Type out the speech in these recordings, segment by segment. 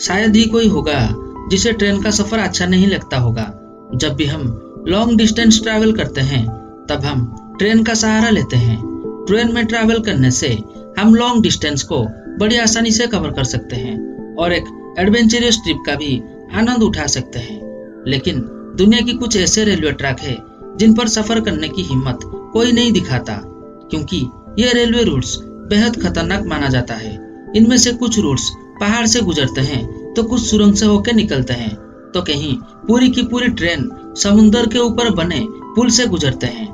शायद ही कोई होगा जिसे ट्रेन का सफर अच्छा नहीं लगता होगा। जब भी हम लॉन्ग डिस्टेंस ट्रैवल करते हैं तब हम ट्रेन का सहारा लेते हैं। ट्रेन में ट्रैवल करने से हम लॉन्ग डिस्टेंस को बड़ी आसानी से कवर कर सकते हैं और एक एडवेंचरस ट्रिप का भी आनंद उठा सकते हैं। लेकिन दुनिया की कुछ ऐसे रेलवे ट्रैक है जिन पर सफर करने की हिम्मत कोई नहीं दिखाता, क्योंकि ये रेलवे रूट्स बेहद खतरनाक माना जाता है। इनमें से कुछ रूट्स पहाड़ से गुजरते हैं तो कुछ सुरंग से होकर निकलते हैं, तो कहीं पूरी की पूरी ट्रेन समुद्र के ऊपर बने पुल से गुजरते हैं।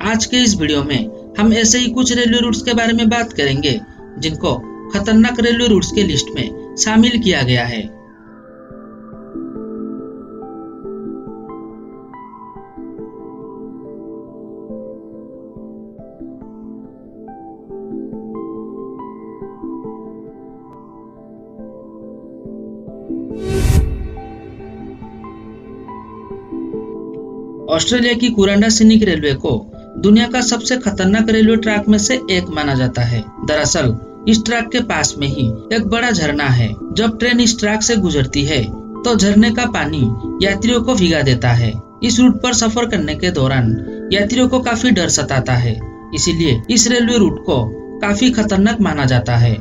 आज के इस वीडियो में हम ऐसे ही कुछ रेलवे रूट्स के बारे में बात करेंगे जिनको खतरनाक रेलवे रूट्स के लिस्ट में शामिल किया गया है। ऑस्ट्रेलिया की कुरांडा सीनिक रेलवे को दुनिया का सबसे खतरनाक रेलवे ट्रैक में से एक माना जाता है। दरअसल इस ट्रैक के पास में ही एक बड़ा झरना है। जब ट्रेन इस ट्रैक से गुजरती है तो झरने का पानी यात्रियों को भिगा देता है। इस रूट पर सफर करने के दौरान यात्रियों को काफी डर सताता है, इसीलिए इस रेलवे रूट को काफी खतरनाक माना जाता है।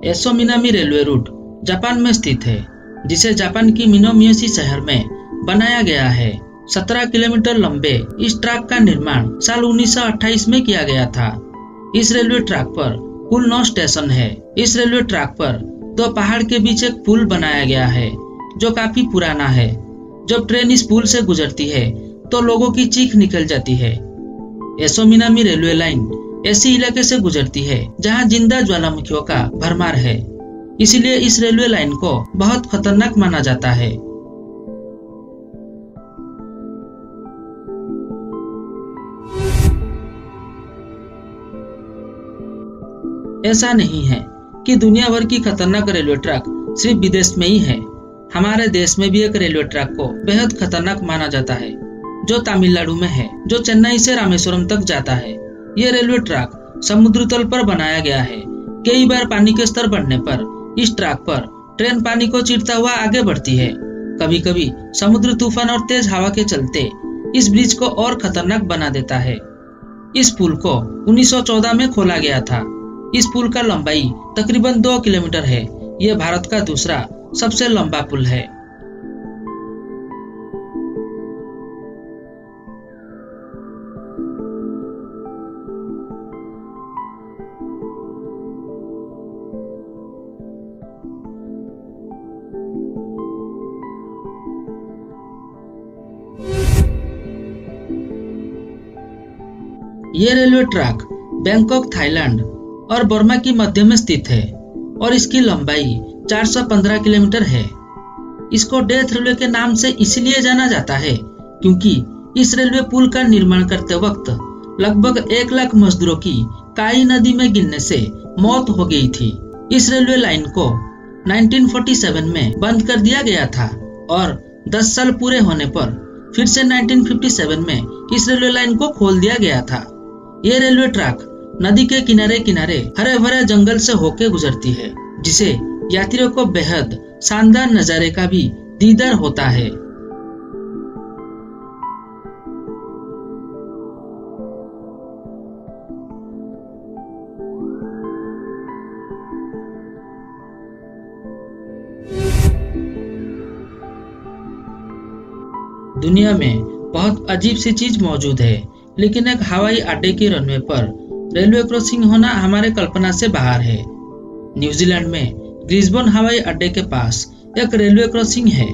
एसो मिनामी रेलवे रूट जापान में स्थित है, जिसे जापान की मिनोमियोशी शहर में बनाया गया है। 17 किलोमीटर लंबे इस ट्रैक का निर्माण साल 1928 में किया गया था। इस रेलवे ट्रैक पर कुल 9 स्टेशन है। इस रेलवे ट्रैक पर 2 पहाड़ के बीच एक पुल बनाया गया है जो काफी पुराना है। जब ट्रेन इस पुल से गुजरती है तो लोगों की चीख निकल जाती है। एसो मिनामी रेलवे लाइन ऐसी इलाके से गुजरती है जहां जिंदा ज्वालामुखियों का भरमार है, इसलिए इस रेलवे लाइन को बहुत खतरनाक माना जाता है। ऐसा नहीं है कि दुनिया भर की खतरनाक रेलवे ट्रैक सिर्फ विदेश में ही है। हमारे देश में भी एक रेलवे ट्रैक को बेहद खतरनाक माना जाता है जो तमिलनाडु में है, जो चेन्नई से रामेश्वरम तक जाता है। यह रेलवे ट्रैक समुद्र तल पर बनाया गया है। कई बार पानी के स्तर बढ़ने पर इस ट्रैक पर ट्रेन पानी को चीरता हुआ आगे बढ़ती है। कभी कभी समुद्र तूफान और तेज हवा के चलते इस ब्रिज को और खतरनाक बना देता है। इस पुल को 1914 में खोला गया था। इस पुल का लंबाई तकरीबन 2 किलोमीटर है। यह भारत का दूसरा सबसे लंबा पुल है। यह रेलवे ट्रैक बैंकॉक, थाईलैंड और बर्मा की मध्य में स्थित है और इसकी लंबाई 415 किलोमीटर है। इसको डेथ रेलवे के नाम से इसलिए जाना जाता है क्योंकि इस रेलवे पुल का निर्माण करते वक्त लगभग 1 लाख मजदूरों की काई नदी में गिरने से मौत हो गई थी। इस रेलवे लाइन को 1947 में बंद कर दिया गया था और 10 साल पूरे होने पर फिर से 1957 में इस रेलवे लाइन को खोल दिया गया था। ये रेलवे ट्रैक नदी के किनारे किनारे हरे भरे जंगल से होकर गुजरती है, जिसे यात्रियों को बेहद शानदार नजारे का भी दीदार होता है। दुनिया में बहुत अजीब सी चीज मौजूद है, लेकिन एक हवाई अड्डे के रनवे पर रेलवे क्रॉसिंग होना हमारे कल्पना से बाहर है। न्यूजीलैंड में ब्रिस्बेन हवाई अड्डे के पास एक रेलवे क्रॉसिंग है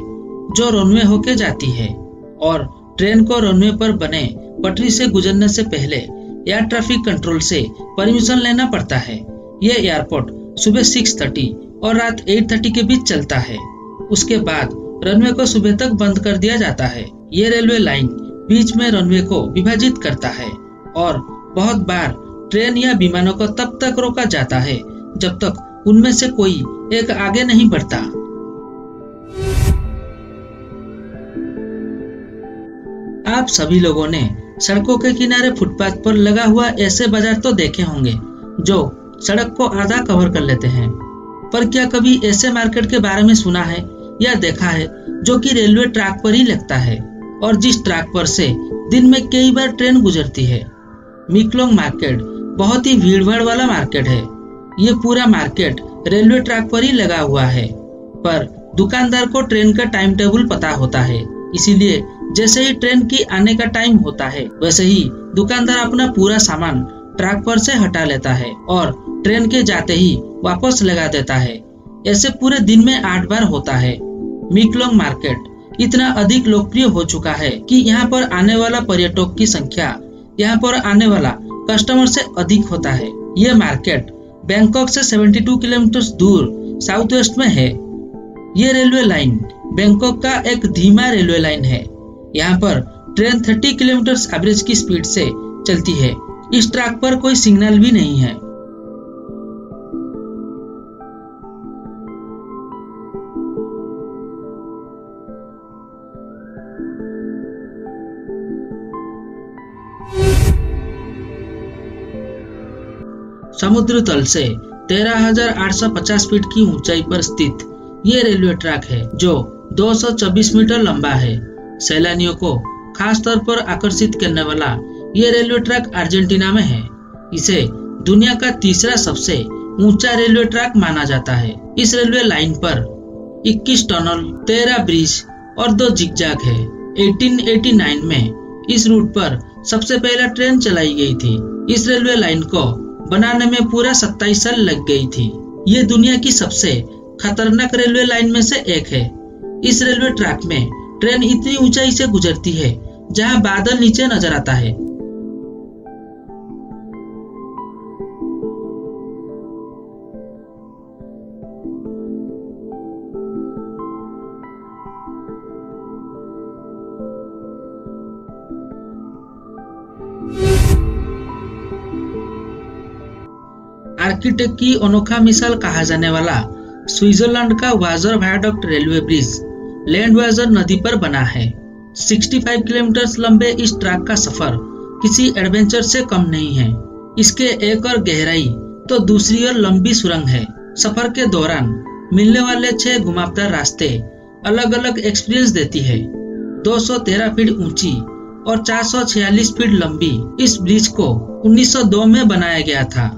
जो रनवे होके जाती है और ट्रेन को रनवे पर बने पटरी से गुजरने से पहले एयर ट्रैफिक कंट्रोल से परमिशन लेना पड़ता है। यह एयरपोर्ट सुबह 6:30 और रात 8:30 के बीच चलता है। उसके बाद रनवे को सुबह तक बंद कर दिया जाता है। ये रेलवे लाइन बीच में रनवे को विभाजित करता है और बहुत बार ट्रेन या विमानों को तब तक रोका जाता है जब तक उनमें से कोई एक आगे नहीं बढ़ता। आप सभी लोगों ने सड़कों के किनारे फुटपाथ पर लगा हुआ ऐसे बाजार तो देखे होंगे जो सड़क को आधा कवर कर लेते हैं, पर क्या कभी ऐसे मार्केट के बारे में सुना है या देखा है जो कि रेलवे ट्रैक पर ही लगता है और जिस ट्रैक पर से दिन में कई बार ट्रेन गुजरती है? मीकलोंग मार्केट बहुत ही भीड़भाड़ वाला मार्केट है। ये पूरा मार्केट रेलवे ट्रैक पर ही लगा हुआ है, पर दुकानदार को ट्रेन का टाइम टेबल पता होता है, इसीलिए जैसे ही ट्रेन की आने का टाइम होता है वैसे ही दुकानदार अपना पूरा सामान ट्रैक पर से हटा लेता है और ट्रेन के जाते ही वापस लगा देता है। ऐसे पूरे दिन में 8 बार होता है। मीकलोंग मार्केट इतना अधिक लोकप्रिय हो चुका है कि यहाँ पर आने वाला पर्यटकों की संख्या यहाँ पर आने वाला कस्टमर से अधिक होता है। ये मार्केट बैंकॉक से 72 किलोमीटर दूर साउथ वेस्ट में है। ये रेलवे लाइन बैंकॉक का एक धीमा रेलवे लाइन है। यहाँ पर ट्रेन 30 किलोमीटर एवरेज की स्पीड से चलती है। इस ट्रैक पर कोई सिग्नल भी नहीं है। समुद्र तल से 13,850 फीट की ऊंचाई पर स्थित ये रेलवे ट्रैक है जो 224 मीटर लंबा है। सैलानियों को खास तौर पर आकर्षित करने वाला ये रेलवे ट्रैक अर्जेंटीना में है। इसे दुनिया का तीसरा सबसे ऊंचा रेलवे ट्रैक माना जाता है। इस रेलवे लाइन पर 21 टनल, 13 ब्रिज और 2 जिगजैग है। 1889 में इस रूट पर सबसे पहला ट्रेन चलाई गई थी। इस रेलवे लाइन को बनाने में पूरा 27 साल लग गई थी। ये दुनिया की सबसे खतरनाक रेलवे लाइन में से एक है। इस रेलवे ट्रैक में ट्रेन इतनी ऊंचाई से गुजरती है जहां बादल नीचे नजर आता है। आर्किटेक्ट की अनोखा मिसाल कहा जाने वाला स्विट्जरलैंड का वाजर वायडक्ट रेलवे ब्रिज लैंडवाजर नदी पर बना है। 65 किलोमीटर लंबे इस ट्रैक का सफर किसी एडवेंचर से कम नहीं है। इसके एक और गहराई तो दूसरी ओर लंबी सुरंग है। सफर के दौरान मिलने वाले 6 घुमावदार रास्ते अलग अलग एक्सपीरियंस देती है। 213 फीट ऊंची और 446 फीट लंबी इस ब्रिज को 1902 में बनाया गया था।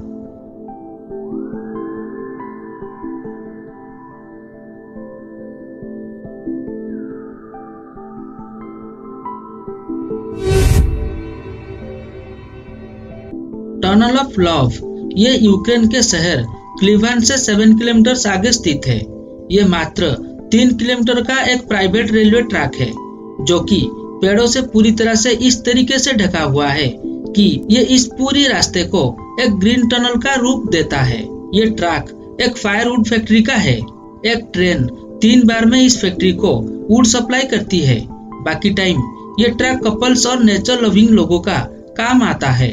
टनल ऑफ लव ये यूक्रेन के शहर क्लीवान से 7 किलोमीटर आगे स्थित है। ये मात्र 3 किलोमीटर का एक प्राइवेट रेलवे ट्रैक है जो कि पेड़ों से पूरी तरह से इस तरीके से ढका हुआ है कि ये इस पूरी रास्ते को एक ग्रीन टनल का रूप देता है। ये ट्रैक एक फायरवुड फैक्ट्री का है। एक ट्रेन 3 बार में इस फैक्ट्री को वुड सप्लाई करती है। बाकी टाइम ये ट्रैक कपल्स और नेचर लविंग लोगों का काम आता है।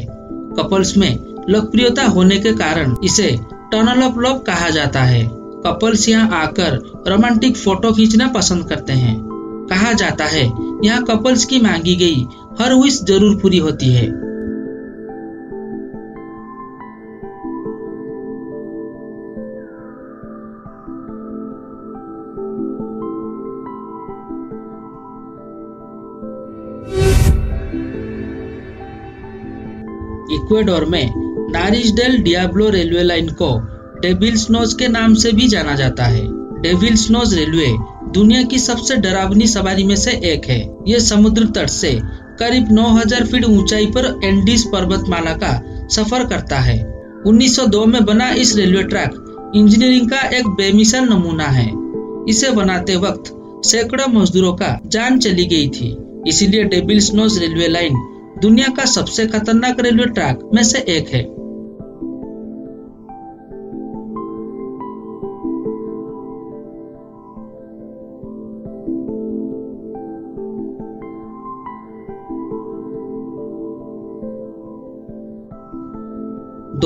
कपल्स में लोकप्रियता होने के कारण इसे टनल ऑफ लव कहा जाता है। कपल्स यहाँ आकर रोमांटिक फोटो खींचना पसंद करते हैं। कहा जाता है यहाँ कपल्स की मांगी गई हर विश जरूर पूरी होती है। इक्वेडोर में नारिज डेल डियाब्लो रेलवे लाइन को डेविल्स नोज के नाम से भी जाना जाता है। डेविल्स नोज रेलवे दुनिया की सबसे डरावनी सवारी में से एक है। ये समुद्र तट से करीब 9000 फीट ऊंचाई पर एंडीज पर्वतमाला का सफर करता है। 1902 में बना इस रेलवे ट्रैक इंजीनियरिंग का एक बेमिसाल नमूना है। इसे बनाते वक्त सैकड़ों मजदूरों का जान चली गई थी। इसीलिए डेविल्स नोज रेलवे लाइन दुनिया का सबसे खतरनाक रेलवे ट्रैक में से एक है।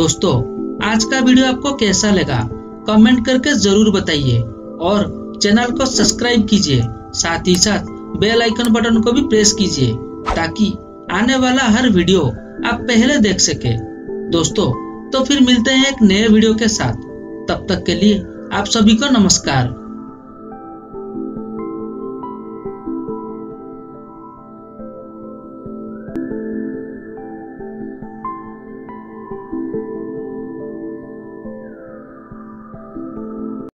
दोस्तों, आज का वीडियो आपको कैसा लगा कमेंट करके जरूर बताइए और चैनल को सब्सक्राइब कीजिए, साथ ही साथ बेल आइकन बटन को भी प्रेस कीजिए ताकि आने वाला हर वीडियो आप पहले देख सके। दोस्तों, तो फिर मिलते हैं एक नए वीडियो के साथ। तब तक के लिए आप सभी को नमस्कार।